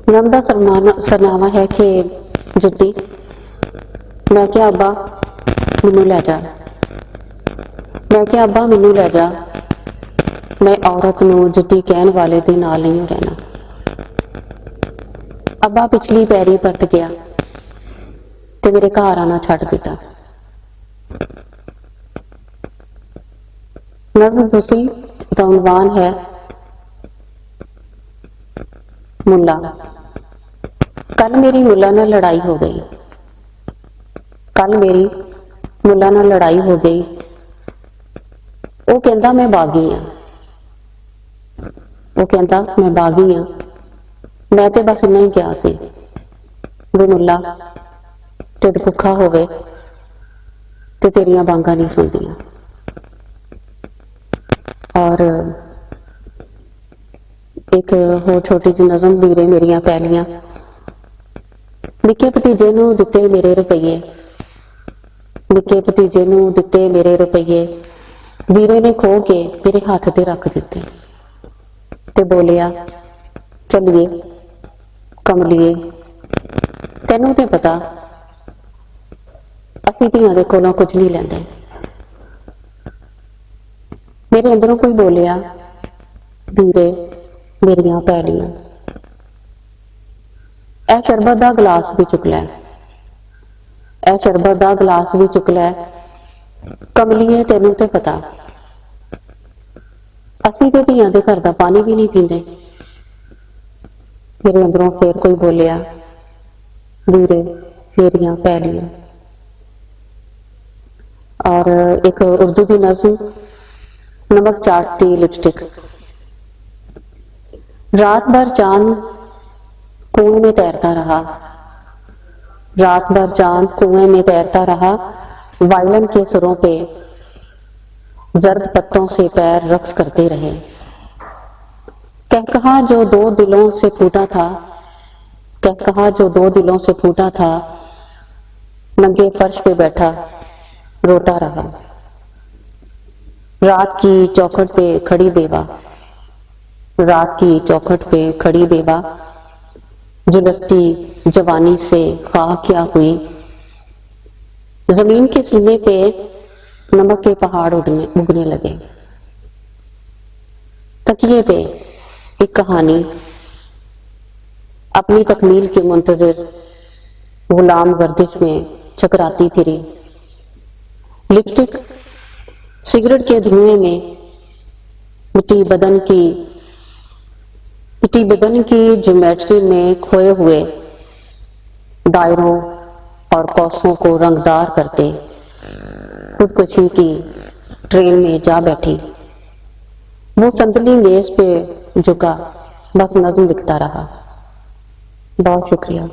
नम का सरनामा है कि जुत्ती। मैं क्या अब्बा मैनू लै जा। मैं क्या अब्बा मैनू लै जा। मैं औरत नूं जुत्ती कहण वाले दे नाल नहीं रहना। अब्बा पिछली पैरी परत गया ते मेरे घर आना छड्ड दिता। नज़म तुसी दा उनवान है मुल्ला। कल मेरी मुल्ला नाल लड़ाई हो गई। कल मेरी मुल्ला नाल लड़ाई हो गई। वो कहंदा मैं बागी हाँ। वो कहंदा मैं बागी हाँ। मैं तो बस इन्ना ही कहा सी भी मुल्ला ढिड भुखा होवे ते तेरियां बांगां नहीं सुनदियां। और एक होर छोटी जी नज़म वीरे मेरियां पैलियां। निक्के भतीजे नूं दिते मेरे रुपये। निक्के भतीजे नूं दिते मेरे रुपये। वीरे ने खो के मेरे हथ ते रख दिते ते बोलिया चलिए कमलिए तैनूं ते पता असीं धीआं दे कोलों कुछ नहीं लैंदे। मेरे अंदरों कोई बोलिया वीरे मेरियां पैलियां ए शरबत दा गिलास भी चुक लै। ए शरबत दा गिलास भी चुक लै। कमलिए तैनूं ते पता असीं ते धीआं दे घर दा पानी भी नहीं पींदे। मेरे अंदरों फिर कोई बोलिया वीरे मेरियां पैलियां। और एक उर्दू की नज़म नमक चाटती लिपस्टिक। रात भर चांद कुएं में तैरता रहा। रात भर चांद कुएं में तैरता रहा। वायलिन के सुरों पे जर्द पत्तों से पैर रक्स करते रहे। कह कहा जो दो दिलों से फूटा था। कह कहा जो दो दिलों से फूटा था। नंगे फर्श पे बैठा रोता रहा। रात की चौखट पे खड़ी बेवा। रात की चौखट पे खड़ी बेवा जुलसती जवानी से खां क्या हुई। जमीन के सीने पे नमक के पहाड़ उगने लगे। तकिए पे एक कहानी अपनी तकमील के मुंतजिर गुलाम गर्दिश में चकराती फिरी। लिपस्टिक सिगरेट के धुएं में मिट्टी बदन की ज्योमेट्री में खोए हुए दायरों और कौसों को रंगदार करते खुदकुशी की ट्रेन में जा बैठी। वो संदली मेज पे झुका बस नज़म लिखता रहा। बहुत शुक्रिया।